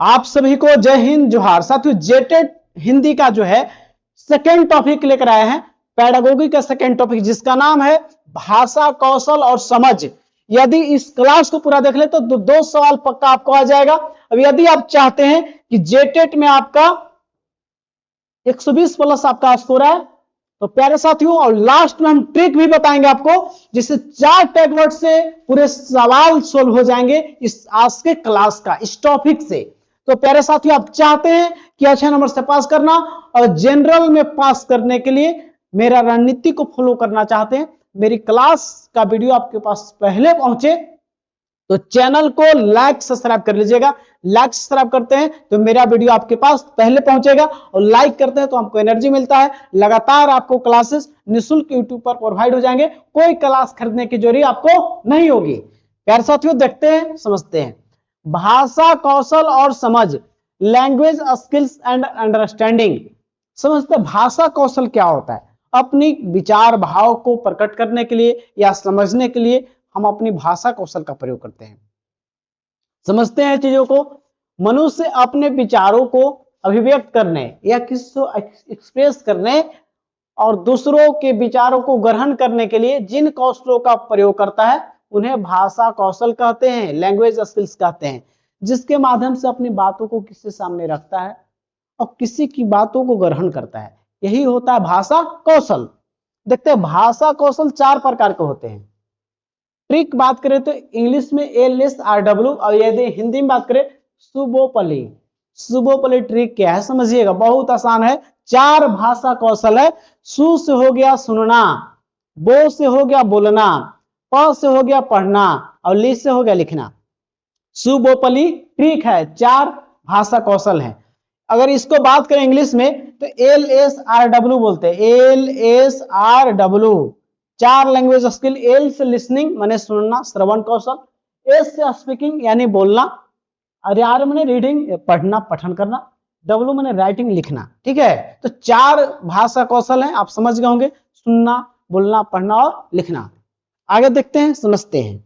आप सभी को जय हिंद जोहार। साथियों, जेटेड हिंदी का जो है सेकेंड टॉपिक लेकर आए हैं, पैडागोगी का सेकेंड टॉपिक, जिसका नाम है भाषा कौशल और समझ। यदि इस क्लास को पूरा देख ले तो दो सवाल पक्का आपको आ जाएगा। अब यदि आप चाहते हैं कि जेटेड में आपका 120 प्लस आपका स्कोर है तो प्यारे साथियों, और लास्ट में हम ट्रिक भी बताएंगे आपको, जिससे 4 टैगवर्ड से पूरे सवाल सोल्व हो जाएंगे इस आज के क्लास का, इस टॉपिक से। तो प्यारे साथियों, आप चाहते हैं कि अच्छे नंबर से पास करना और जनरल में पास करने के लिए मेरा रणनीति को फॉलो करना चाहते हैं, मेरी क्लास का वीडियो आपके पास पहले पहुंचे तो चैनल को लाइक सब्सक्राइब कर लीजिएगा। लाइक सब्सक्राइब करते हैं तो मेरा वीडियो आपके पास पहले पहुंचेगा, और लाइक करते हैं तो हमको एनर्जी मिलता है। लगातार आपको क्लासेस निःशुल्क यूट्यूब पर प्रोवाइड हो जाएंगे, कोई क्लास खरीदने की जरूरत आपको नहीं होगी। प्यारे साथियों, देखते हैं, समझते हैं भाषा कौशल और समझ, लैंग्वेज स्किल्स एंड अंडरस्टैंडिंग। समझते भाषा कौशल क्या होता है। अपनी विचार भाव को प्रकट करने के लिए या समझने के लिए हम अपनी भाषा कौशल का प्रयोग करते हैं, समझते हैं चीजों को। मनुष्य अपने विचारों को अभिव्यक्त करने या किसी को एक्सप्रेस करने और दूसरों के विचारों को ग्रहण करने के लिए जिन कौशलों का प्रयोग करता है उन्हें भाषा कौशल कहते हैं, लैंग्वेज स्किल्स कहते हैं, जिसके माध्यम से अपनी बातों को किसी सामने रखता है और किसी की बातों को ग्रहण करता है। यही होता है भाषा कौशल। देखते हैं भाषा कौशल 4 प्रकार के होते हैं। ट्रिक बात करें तो इंग्लिश में LSRW, और यदि हिंदी में बात करें सुबोपली। सुबोपली ट्रिक क्या है समझिएगा, बहुत आसान है। 4 भाषा कौशल है। सु से हो गया सुनना, बो से हो गया बोलना, प से हो गया पढ़ना, और ली से हो गया लिखना। सुबोपली ट्रिक है, 4 भाषा कौशल है। अगर इसको बात करें इंग्लिश में तो LSRW बोलते हैं, LSRW। 4 language skill. एल से लिसनिंग माने सुनना, श्रवण कौशल। एस से स्पीकिंग यानी बोलना, और आर माने रीडिंग पढ़ना, पठन करना। डब्ल्यू माने राइटिंग लिखना। ठीक है, तो 4 भाषा कौशल हैं, आप समझ गए होंगे, सुनना, बोलना, पढ़ना और लिखना। आगे देखते हैं, समझते हैं।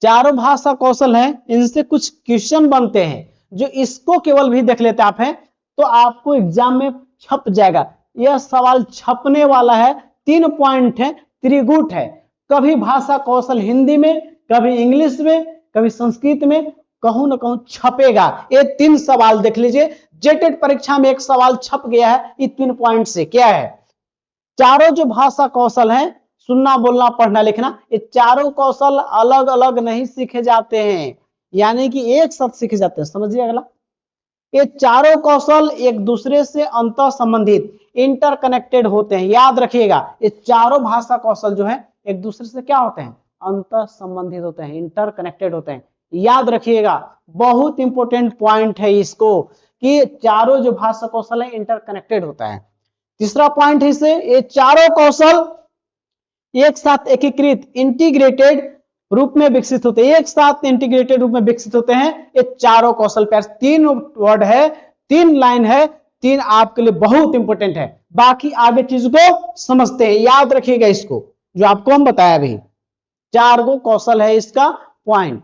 4 भाषा कौशल हैं, इनसे कुछ क्वेश्चन बनते हैं जो इसको केवल भी देख लेते आप हैं तो आपको एग्जाम में छप जाएगा। यह सवाल छपने वाला है। 3 पॉइंट है, त्रिगुट है। कभी भाषा कौशल हिंदी में, कभी इंग्लिश में, कभी संस्कृत में, कहूं ना कहूं छपेगा। ये 3 सवाल देख लीजिए, जेटेड परीक्षा में एक सवाल छप गया है ये 3 पॉइंट से। क्या है? चारों जो भाषा कौशल हैं, सुनना, बोलना, पढ़ना, लिखना, ये चारों कौशल अलग अलग नहीं सीखे जाते हैं, यानी कि एक साथ सीखे जाते हैं। समझिए अगला, ये चारों कौशल एक दूसरे से अंतर संबंधित, इंटरकनेक्टेड होते हैं। याद रखिएगा, ये चारों भाषा कौशल जो है एक दूसरे से क्या होते हैं? अंतर संबंधित होते हैं, इंटरकनेक्टेड होते हैं। याद रखिएगा, बहुत इंपॉर्टेंट पॉइंट है इसको, कि चारों जो भाषा कौशल है इंटरकनेक्टेड होता है। तीसरा पॉइंट है इसे, ये चारों कौशल एक साथ एकीकृत, इंटीग्रेटेड रूप में विकसित होते हैं। एक साथ इंटीग्रेटेड रूप में विकसित होते हैं ये चारों कौशल। 3 वर्ड है, 3 लाइन है, 3 आपके लिए बहुत इंपॉर्टेंट है। बाकी आगे चीज को समझते हैं। याद रखिएगा इसको, जो आपको हम बताया अभी, 4 गो कौशल है इसका पॉइंट।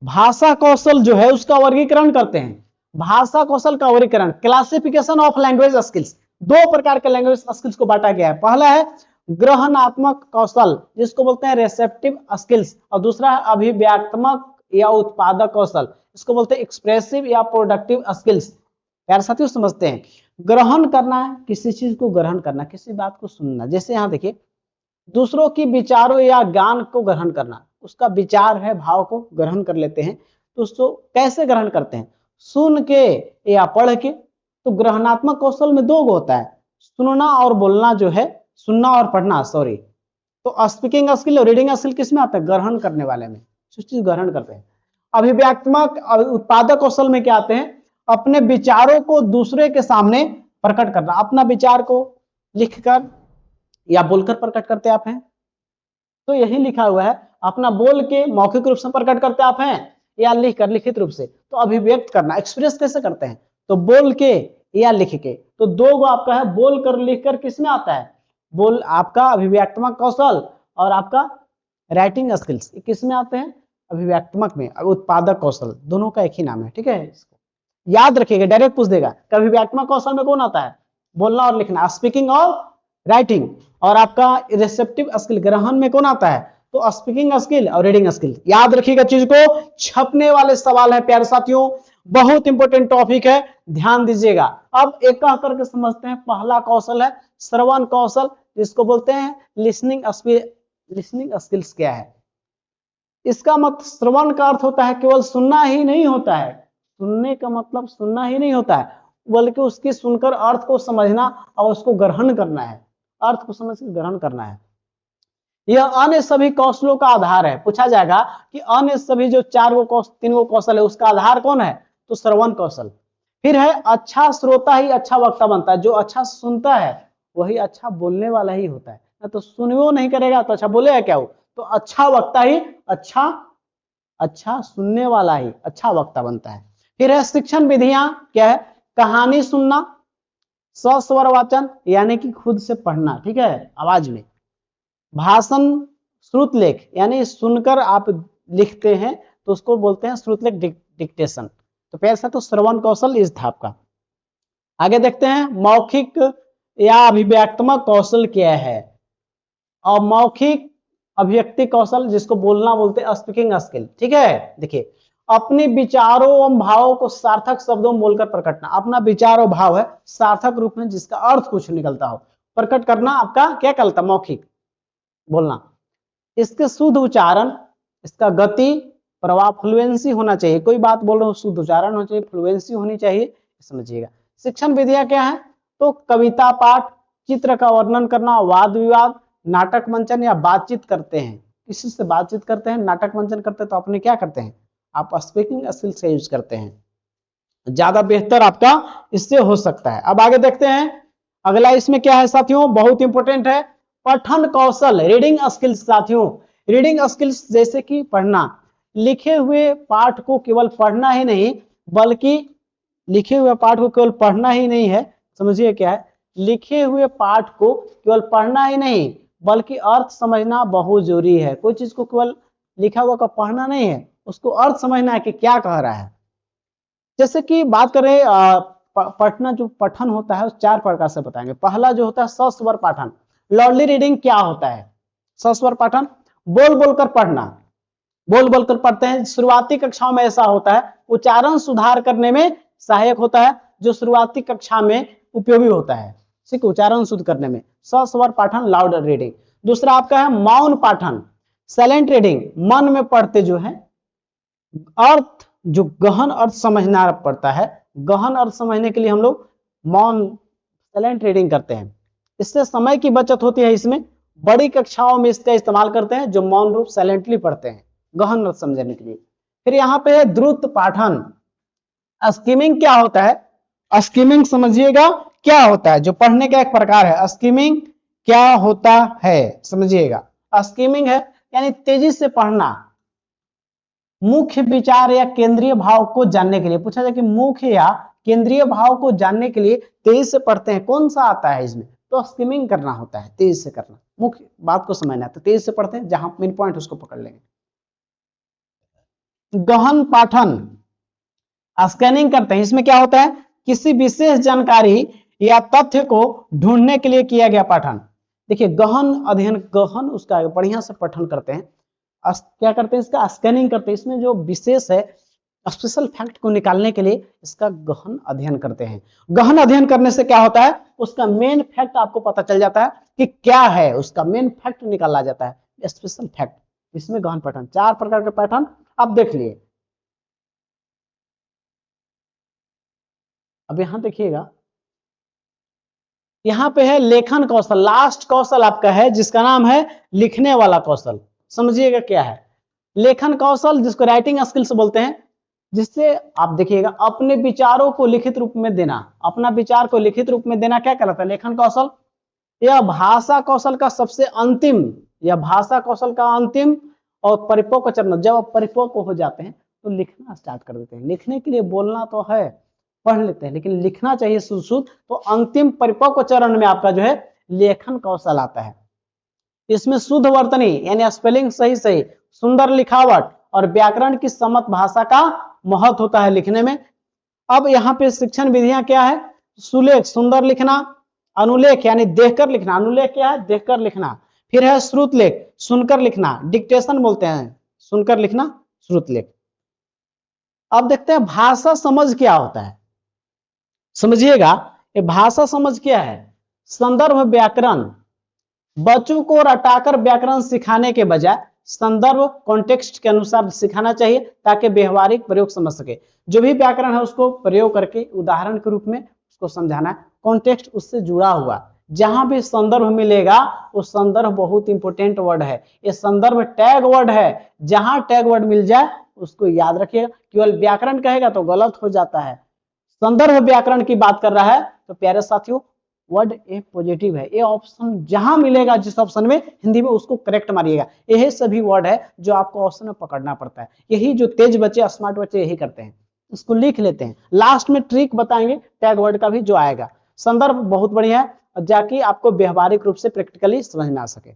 भाषा कौशल जो है उसका वर्गीकरण करते हैं। भाषा कौशल का वर्गीकरण, क्लासिफिकेशन ऑफ लैंग्वेज स्किल्स। 2 प्रकार के लैंग्वेज स्किल्स को बांटा गया है। पहला है ग्रहणात्मक कौशल, जिसको बोलते हैं रिसेप्टिव स्किल्स, और दूसरा है अभिव्यक्तात्मक या उत्पादक कौशल, इसको बोलते हैं एक्सप्रेसिव या प्रोडक्टिव स्किल्स। प्यारे साथियों, समझते हैं। ग्रहण करना है, किसी चीज को ग्रहण करना, किसी बात को सुनना। जैसे यहां देखिए, दूसरों की विचारों या ज्ञान को ग्रहण करना, उसका विचार है, भाव को ग्रहण कर लेते हैं। तो उसको कैसे ग्रहण करते हैं? सुन के या पढ़ के। तो ग्रहणात्मक कौशल में 2 होता है, सुनना और बोलना जो है, सुनना और पढ़ना, सॉरी। तो स्पीकिंग स्किल और रीडिंग स्किल किस में आता है? ग्रहण करने वाले में, जो चीज ग्रहण करते हैं। अभिव्यक्तात्मक और उत्पादक कौशल में क्या आते हैं? अपने विचारों को दूसरे के सामने प्रकट करना। अपना विचार को लिखकर या बोलकर प्रकट करते आप हैं, तो यही लिखा हुआ है, अपना बोल के मौखिक रूप से प्रकट करते आप हैं या लिखकर, लिखित रूप से। तो अभिव्यक्त करना, एक्सप्रेस कैसे करते हैं? तो बोल के या लिख के। तो 2 गो आपका है, बोल कर, लिख कर। किस में आता है? बोल आपका अभिव्यक्तात्मक कौशल, और आपका राइटिंग स्किल्स किस में आते हैं? अभिव्यक्तात्मक में उत्पादक कौशल, दोनों का एक ही नाम है, ठीक है। इसको याद रखिएगा, डायरेक्ट पूछ देगा। अभिव्यक्तात्मक कौशल में कौन आता है? बोलना और लिखना, स्पीकिंग और राइटिंग। और आपका रिसेप्टिव स्किल, ग्रहण में कौन आता है? तो स्पीकिंग स्किल और रीडिंग स्किल। याद रखिएगा चीज को, छपने वाले सवाल है प्यारे साथियों, बहुत इंपॉर्टेंट टॉपिक है, ध्यान दीजिएगा। अब एक करके समझते हैं। पहला कौशल है श्रवण कौशल, जिसको बोलते हैं लिसनिंग स्किल। लिसनिंग स्किल्स क्या है? इसका मतलब श्रवण का अर्थ होता है केवल सुनना ही नहीं होता है। सुनने का मतलब सुनना ही नहीं होता है, बल्कि उसकी सुनकर अर्थ को समझना और उसको ग्रहण करना है। अर्थ को समझ कर ग्रहण करना है। यह अन्य सभी कौशलों का आधार है। पूछा जाएगा कि अन्य सभी जो तीन गो कौशल है, उसका आधार कौन है? तो श्रवण कौशल। फिर है अच्छा श्रोता ही अच्छा वक्ता बनता है। जो अच्छा सुनता है वही अच्छा बोलने वाला ही होता है। ना तो सुनियो नहीं करेगा तो अच्छा बोलेगा क्या हो? तो अच्छा वक्ता ही अच्छा सुनने वाला ही अच्छा वक्ता बनता है। फिर है शिक्षण विधियां, क्या है? कहानी सुनना, सस्वर वाचन यानी कि खुद से पढ़ना, ठीक है, आवाज में। भाषण श्रुत लेख यानी सुनकर आप लिखते हैं तो उसको बोलते हैं श्रुत लेख, डिक्टेशन। तो पैसा तो श्रवण कौशल इस था आपका। आगे देखते हैं मौखिक या अभिव्यक्तात्मक कौशल क्या है? और मौखिक अभिव्यक्ति कौशल, जिसको बोलना बोलते हैं स्पीकिंग स्किल, ठीक है। देखिए, अपने विचारों एवं भावों को सार्थक शब्दों में बोलकर प्रकट करना। अपना विचार और भाव है सार्थक रूप में, जिसका अर्थ कुछ निकलता हो, प्रकट करना आपका क्या कहलाता है? मौखिक बोलना। इसके शुद्ध उच्चारण, इसका गति, प्रभाव, फ्लुएंसी होना चाहिए। कोई बात बोल रहे हो, शुद्ध उच्चारण होना चाहिए, फ्लुएंसी होनी चाहिए, समझिएगा। शिक्षण विधियां क्या है? तो कविता पाठ, चित्र का वर्णन करना, वाद विवाद, नाटक मंचन या बातचीत करते हैं। किसी से बातचीत करते हैं, नाटक मंचन करते हैं, तो अपने क्या करते हैं? आप स्पीकिंग स्किल्स का यूज करते हैं। ज्यादा बेहतर आपका इससे हो सकता है। अब आगे देखते हैं अगला, इसमें क्या है साथियों, बहुत इंपॉर्टेंट है पठन कौशल, रीडिंग स्किल्स। साथियों, रीडिंग स्किल्स जैसे कि पढ़ना, लिखे हुए पाठ को केवल पढ़ना ही नहीं, बल्कि लिखे हुए पाठ को केवल पढ़ना ही नहीं है, समझिए क्या है? लिखे हुए पाठ को केवल पढ़ना ही नहीं, बल्कि अर्थ समझना बहुत जरूरी है। कोई चीज को केवल लिखा हुआ का पढ़ना नहीं है, उसको अर्थ समझना है कि क्या कह रहा है। जैसे कि बात करें पठना, जो पठन होता है उस 4 प्रकार से बताएंगे। पहला जो होता है सस्वर पाठन। लॉर्डली रीडिंग क्या होता है? सस्वर पाठन, बोल बोलकर पढ़ना, बोल बोलकर पढ़ते हैं। शुरुआती कक्षाओं में ऐसा होता है, उच्चारण सुधार करने में सहायक होता है, जो शुरुआती कक्षा में उपयोगी होता है, ठीक, उच्चारण शुद्ध करने में। सस्वर पाठन, लाउड रीडिंग। दूसरा आपका है मौन पाठन, साइलेंट रीडिंग, मन में पढ़ते जो है, अर्थ जो गहन अर्थ समझना पड़ता है, गहन अर्थ समझने के लिए हम लोग मौन साइलेंट रीडिंग करते हैं। इससे समय की बचत होती है। इसमें बड़ी कक्षाओं में इसका इस्तेमाल करते हैं, जो मौन रूप साइलेंटली पढ़ते हैं गहन अर्थ समझने के लिए। फिर यहाँ पे है द्रुत पाठन। स्किमिंग क्या होता है? स्किमिंग समझिएगा क्या होता है, जो पढ़ने का एक प्रकार है। स्किमिंग क्या होता है समझिएगा। स्किमिंग है यानी तेजी से पढ़ना, मुख्य विचार या केंद्रीय भाव को जानने के लिए। पूछा जाए कि मुख्य या केंद्रीय भाव को जानने के लिए तेजी से पढ़ते हैं, कौन सा आता है इसमें? तो स्किमिंग करना होता है, तेजी से करना, मुख्य बात को समझना है, तो तेजी से पढ़ते हैं, जहां मेन पॉइंट उसको पकड़ लेंगे। गहन पाठन, स्कैनिंग करते हैं। इसमें क्या होता है? किसी विशेष जानकारी या तथ्य को ढूंढने के लिए किया गया पाठन। देखिए, गहन अध्ययन, गहन उसका बढ़िया से पठन करते हैं, क्या करते हैं? इसका स्कैनिंग करते हैं। इसमें जो विशेष है, स्पेशल फैक्ट को निकालने के लिए इसका गहन अध्ययन करते हैं। गहन अध्ययन करने से क्या होता है? उसका मेन फैक्ट आपको पता चल जाता है कि क्या है, उसका मेन फैक्ट निकाला जाता है, स्पेशल फैक्ट। इसमें गहन पैटर्न, 4 प्रकार के पैटर्न आप देख लिए। अब यहां देखिएगा, यहां पे है लेखन कौशल। लास्ट कौशल आपका है, जिसका नाम है लिखने वाला कौशल। समझिएगा क्या है लेखन कौशल, जिसको राइटिंग स्किल्स बोलते हैं, जिससे आप देखिएगा अपने विचारों को लिखित रूप में देना। अपना विचार को लिखित रूप में देना क्या कहलाता है? लेखन कौशल। यह भाषा कौशल का सबसे अंतिम, यह भाषा कौशल का अंतिम और परिपक्व चरण। जब आप परिपक्व हो जाते हैं तो लिखना स्टार्ट कर देते हैं। लिखने के लिए बोलना तो है, पढ़ लेते हैं, लेकिन लिखना चाहिए शुद्ध। तो अंतिम परिपक्व चरण में आपका जो है लेखन कौशल आता है। इसमें शुद्ध वर्तनी यानी स्पेलिंग सही सही, सुंदर लिखावट और व्याकरण की सम्मत भाषा का महत्व होता है लिखने में। अब यहाँ पे शिक्षण विधियां क्या है? सुलेख सुंदर लिखना, अनुलेख यानी देखकर लिखना, अनुलेख क्या है? देखकर लिखना। फिर है श्रुतलेख सुनकर लिखना, डिक्टेशन बोलते हैं, सुनकर लिखना श्रुतलेख। अब देखते हैं भाषा समझ क्या होता है। समझिएगा, ये भाषा समझ क्या है? संदर्भ व्याकरण, बच्चों को रटाकर व्याकरण सिखाने के बजाय संदर्भ कॉन्टेक्स्ट के अनुसार सिखाना चाहिए ताकि व्यवहारिक प्रयोग समझ सके। जो भी व्याकरण है उसको प्रयोग करके उदाहरण के रूप में उसको समझाना है। कॉन्टेक्स्ट उससे जुड़ा हुआ, जहां भी संदर्भ मिलेगा वो संदर्भ बहुत इंपॉर्टेंट वर्ड है। ये संदर्भ टैग वर्ड है, जहां टैग वर्ड मिल जाए उसको याद रखिएगा। केवल व्याकरण कहेगा तो गलत हो जाता है। संदर्भ व्याकरण की बात कर रहा है तो प्यारे साथियों वर्ड ए पॉजिटिव है। ये ऑप्शन जहां मिलेगा जिस ऑप्शन में हिंदी में उसको करेक्ट मारिएगा। यही सभी वर्ड है जो आपको ऑप्शन में पकड़ना पड़ता है। यही जो तेज बच्चे स्मार्ट बच्चे यही करते हैं, इसको लिख लेते हैं। लास्ट में ट्रिक बताएंगे टैग वर्ड का भी जो आएगा। संदर्भ बहुत बढ़िया है जाकि आपको व्यवहारिक रूप से प्रैक्टिकली समझ में आ सके।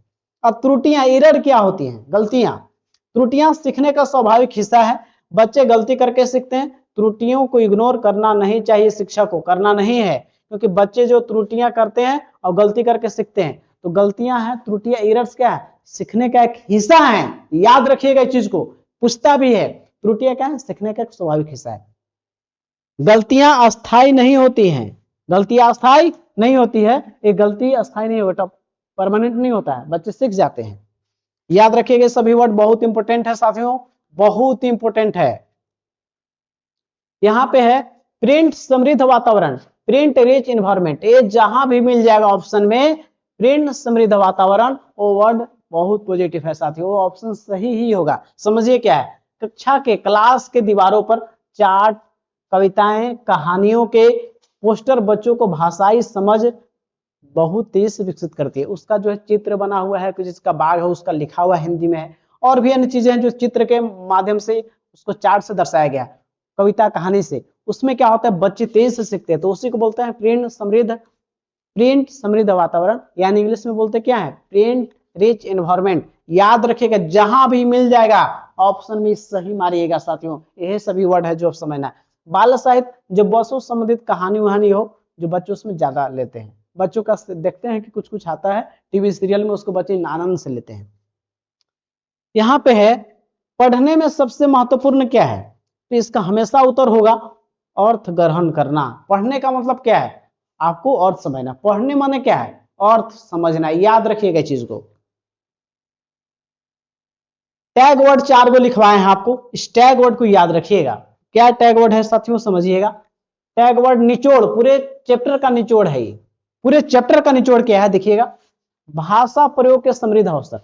अब त्रुटियां, एरर क्या होती हैं? गलतियां। त्रुटियां सीखने का स्वाभाविक हिस्सा है। बच्चे गलती करके सीखते हैं। त्रुटियों को इग्नोर करना नहीं चाहिए, शिक्षक को करना नहीं है, क्योंकि बच्चे जो त्रुटियां करते हैं और गलती करके सीखते हैं, तो गलतियां हैं, त्रुटियां, एरर्स क्या है? सीखने का एक हिस्सा है। याद रखिएगा इस चीज को, पूछता भी है। त्रुटियां क्या है? सीखने का एक स्वाभाविक हिस्सा है। गलतियां अस्थायी नहीं होती हैं, गलतियां अस्थायी नहीं होती है। एक गलती अस्थायी नहीं होता, परमानेंट नहीं होता है, बच्चे सीख जाते हैं। याद रखिएगा सभी वर्ड बहुत इंपॉर्टेंट है साथियों, बहुत इंपॉर्टेंट है। यहां पे है प्रिंट समृद्ध वातावरण, प्रिंट रिच एनवायरनमेंट। ये जहां भी मिल जाएगा ऑप्शन में प्रिंट समृद्ध वातावरण, वो वर्ड बहुत पॉजिटिव है साथियों, वो ऑप्शन सही ही होगा। समझिए क्या है? कक्षा के, क्लास के दीवारों पर चार्ट, कविताएं, कहानियों के पोस्टर बच्चों को भाषाई समझ बहुत तेज से विकसित करती है। उसका जो है चित्र बना हुआ है, जिसका बाग है उसका लिखा हुआ हिंदी में है, और भी अन्य चीजें हैं जो चित्र के माध्यम से उसको चार्ट से दर्शाया गया, कविता कहानी से। उसमें क्या होता है? बच्चे तेज से सीखते हैं, तो उसी को बोलते हैं प्रिंट समृद्ध वातावरण, यानी इंग्लिश में बोलते क्या है? Print rich environment. याद रखिएगा, जहां भी मिल जाएगा ऑप्शन में सही मारिएगा साथियों। यही सभी वर्ड है जो समझना है। बाल साहित्य, जो बच्चों संबंधित कहानी वहानी हो, जो बच्चों उसमें ज्यादा लेते हैं। बच्चों का देखते हैं कि कुछ कुछ आता है टीवी सीरियल में, उसको बच्चे आनंद से लेते हैं। यहाँ पे है पढ़ने में सबसे महत्वपूर्ण क्या है? तो इसका हमेशा उत्तर होगा अर्थ ग्रहण करना। पढ़ने का मतलब क्या है? आपको अर्थ समझना। पढ़ने माने क्या है? अर्थ समझना। याद रखिएगा चीज को। टैग वर्ड 4 को लिखवाए हैं आपको, इस टैग वर्ड को याद रखिएगा। क्या टैग वर्ड है साथियों? समझिएगा। टैग वर्ड निचोड़, पूरे चैप्टर का निचोड़ है। ये पूरे चैप्टर का निचोड़ क्या है? देखिएगा, भाषा प्रयोग के समृद्ध अवसर,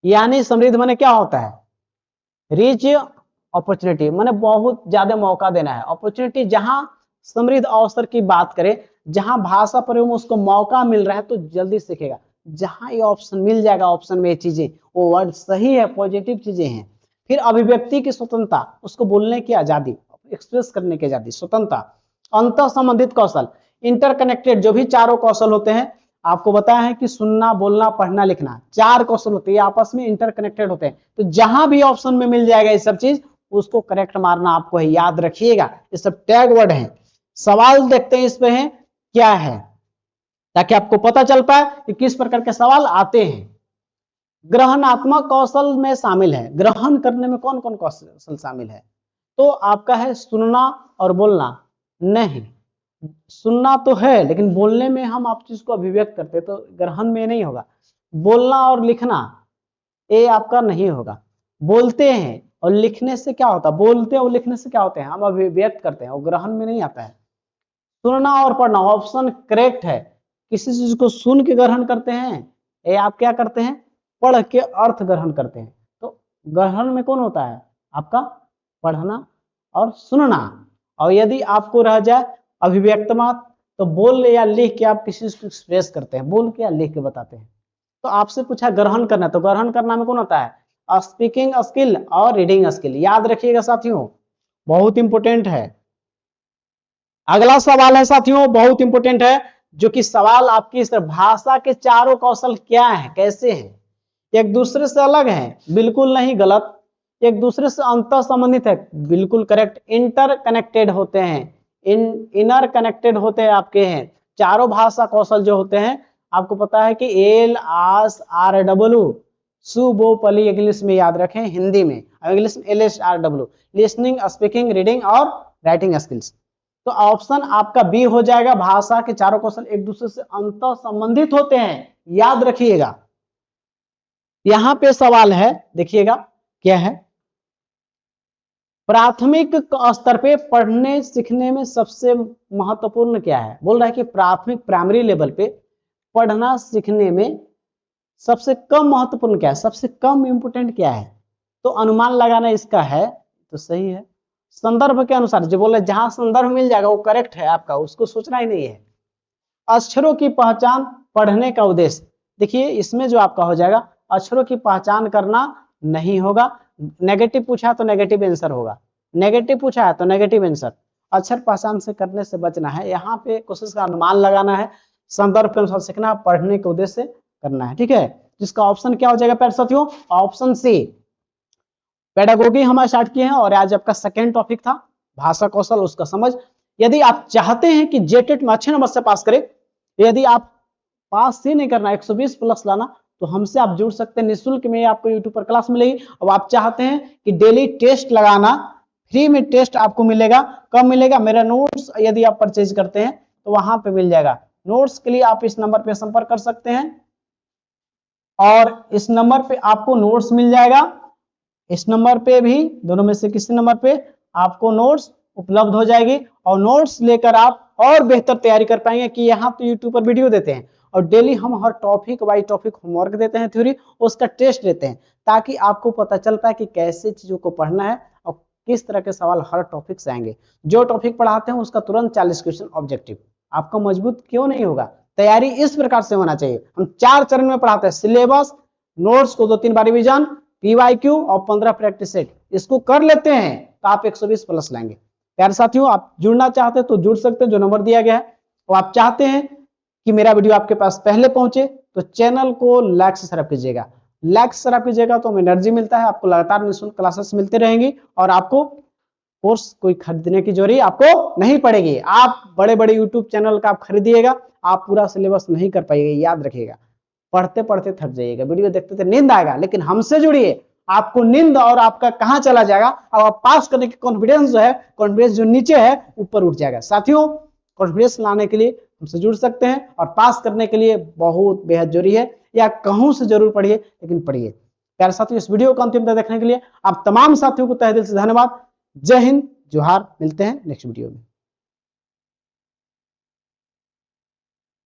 यानी समृद्ध माने क्या होता है? रिच अपॉर्चुनिटी, माने बहुत ज्यादा मौका देना है। अपॉर्चुनिटी, जहां समृद्ध अवसर की बात करें, जहां भाषा प्रयोग में उसको मौका मिल रहा है तो जल्दी सीखेगा। जहां ये ऑप्शन मिल जाएगा, ऑप्शन में ये चीजें, वो वर्ड सही है, पॉजिटिव चीजें हैं। फिर अभिव्यक्ति की स्वतंत्रता, उसको बोलने की आजादी, एक्सप्रेस करने की आजादी, स्वतंत्रता। अंतर संबंधित कौशल, इंटरकनेक्टेड, जो भी चारों कौशल होते हैं आपको बताया है कि सुनना, बोलना, पढ़ना, लिखना, 4 कौशल होते हैं, आपस में इंटरकनेक्टेड होते हैं। तो जहां भी ऑप्शन में मिल जाएगा ये सब चीज, उसको करेक्ट मारना आपको है। याद रखिएगा, ये सब टैग वर्ड हैं। सवाल देखते हैं इसमें है क्या है, ताकि आपको पता चल पाए कि किस प्रकार के सवाल आते हैं। ग्रहणात्मक कौशल में शामिल है, ग्रहण करने में कौन कौन कौशल शामिल है? तो आपका है सुनना और बोलना। नहीं, सुनना तो है लेकिन बोलने में हम आप चीज को अभिव्यक्त करते हैं, तो ग्रहण में नहीं होगा। बोलना और लिखना ये आपका नहीं होगा। बोलते हैं और लिखने से क्या होता है? बोलते और लिखने से क्या होते हैं? हम अभिव्यक्त करते हैं, वो ग्रहण में नहीं आता है। सुनना और पढ़ना, ऑप्शन करेक्ट है। किसी चीज को सुन के ग्रहण करते हैं, ये आप क्या करते हैं? पढ़ के अर्थ ग्रहण करते हैं। तो ग्रहण में कौन होता है? आपका पढ़ना और सुनना। और यदि आपको रह जाए अभिव्यक्त मात, तो बोल या लिख के आप किसी को एक्सप्रेस करते हैं, बोल के या लिख के बताते हैं। तो आपसे पूछा ग्रहण करना, तो ग्रहण करना में कौन होता है? स्पीकिंग स्किल और रीडिंग स्किल। याद रखिएगा साथियों, बहुत इंपॉर्टेंट है। अगला सवाल है साथियों, बहुत इंपॉर्टेंट है, जो कि सवाल आपकी भाषा के चारों कौशल क्या है, कैसे हैं? एक दूसरे से अलग है? बिल्कुल नहीं, गलत। एक दूसरे से अंतः संबंधित है, बिल्कुल करेक्ट। इंटर कनेक्टेड होते हैं, इनर कनेक्टेड होते हैं आपके हैं। चारों भाषा कौशल जो होते हैं आपको पता है कि एल आस आर डब्ल्यू सुबोपली इंग्लिश में याद रखें, हिंदी में इंग्लिश में L S R W, listening speaking reading और राइटिंग स्किल्स। तो ऑप्शन आपका बी हो जाएगा, भाषा के चारों कौशल एक दूसरे से अंतः संबंधित होते हैं, याद रखिएगा। यहां पे सवाल है, देखिएगा क्या है, प्राथमिक स्तर पे पढ़ने सीखने में सबसे महत्वपूर्ण क्या है। बोल रहा है कि प्राथमिक प्राइमरी लेवल पे पढ़ना सीखने में सबसे कम महत्वपूर्ण क्या है, सबसे कम इंपोर्टेंट क्या है। तो अनुमान लगाना इसका है, तो सही है। संदर्भ के अनुसार जो बोले, जहां संदर्भ मिल जाएगा वो करेक्ट है आपका, उसको सोचना ही नहीं है। अक्षरों की पहचान पढ़ने का उद्देश्य, देखिए इसमें जो आपका हो जाएगा, अक्षरों की पहचान करना नहीं होगा। नेगेटिव पूछा तो नेगेटिव आंसर होगा, नेगेटिव पूछा है तो नेगेटिव आंसर। अक्षर पहचान से करने से बचना है, यहाँ पे कोशिश का अनुमान लगाना है, संदर्भ के अनुसार सीखना, पढ़ने के उद्देश्य से करना है, ठीक है। जिसका ऑप्शन क्या हो जाएगा प्यारे साथियों, ऑप्शन सी पेडागोगी हम स्टार्ट किए हैं, और आज आपका सेकेंड टॉपिक था भाषा कौशल, उसका समझ। यदि आप चाहते हैं कि जेटेट में अच्छे नंबर से पास करें, यदि आप पास ही नहीं करना 120 प्लस लाना, तो हमसे आप जुड़ सकते हैं, निःशुल्क में आपको यूट्यूब पर क्लास मिलेगी। अब आप चाहते हैं कि डेली टेस्ट लगाना, फ्री में टेस्ट आपको मिलेगा। कब मिलेगा, मेरा नोट्स यदि आप परचेज करते हैं तो वहां पे मिल जाएगा। नोट्स के लिए आप इस नंबर पे संपर्क कर सकते हैं, और इस नंबर पे आपको नोट्स मिल जाएगा। इस नंबर पे भी, दोनों में से किसी नंबर पे आपको नोट्स उपलब्ध हो जाएगी, और नोट्स लेकर आप और बेहतर तैयारी कर पाएंगे। कि यहाँ तो यूट्यूब पर वीडियो देते हैं, और डेली हम हर टॉपिक बाई टॉपिक होमवर्क देते हैं, थ्योरी, उसका टेस्ट देते हैं, ताकि आपको पता चल पाए कि कैसे चीजों को पढ़ना है और किस तरह के सवाल हर टॉपिक से आएंगे। जो टॉपिक पढ़ाते हैं उसका तुरंत 40 क्वेश्चन ऑब्जेक्टिव। आपका मजबूत क्यों नहीं होगा, तैयारी इस प्रकार से होना चाहिए। हम 4 चरण में पढ़ाते हैं, सिलेबस, नोट्स को 2-3 बार रिवीजन, पीवाईक्यू और 15 प्रैक्टिस सेट। इसको कर लेते हैं तो आप 120 प्लस लाएंगे। प्यारे साथियों, आप जुड़ना चाहते हैं तो जुड़ सकते हैं, जो नंबर दिया गया है। और आप चाहते हैं कि मेरा वीडियो आपके पास पहले पहुंचे तो चैनल को लाइक से सब्सक्राइब कीजिएगा। लाइक सब्सक्राइब कीजिएगा तो हमें एनर्जी मिलता है, आपको लगातार निःशुल्क क्लासेस मिलते रहेंगी, और आपको कोर्स कोई खरीदने की जरूरत आपको नहीं पड़ेगी। आप बड़े बड़े यूट्यूब चैनल का आप खरीदिएगा, आप पूरा सिलेबस नहीं कर पाइएगा, याद रखिएगा। पढ़ते पढ़ते थक जाइएगा, वीडियो देखते थे नींद आएगा, लेकिन हमसे जुड़िए, आपको नींद और आपका कहां चला जाएगा, और आप पास करने की कॉन्फिडेंस जो है, कॉन्फिडेंस जो नीचे है ऊपर उठ जाएगा। साथियों, कॉन्फिडेंस लाने के लिए हमसे जुड़ सकते हैं, और पास करने के लिए बहुत बेहद जरूरी है, या कहूं से जरूर पढ़िए, लेकिन पढ़िए। प्यारे साथियों, इस वीडियो को अंतिम तक देखने के लिए आप तमाम साथियों को तहे दिल से धन्यवाद। जय हिंद, जोहार, मिलते हैं नेक्स्ट वीडियो में।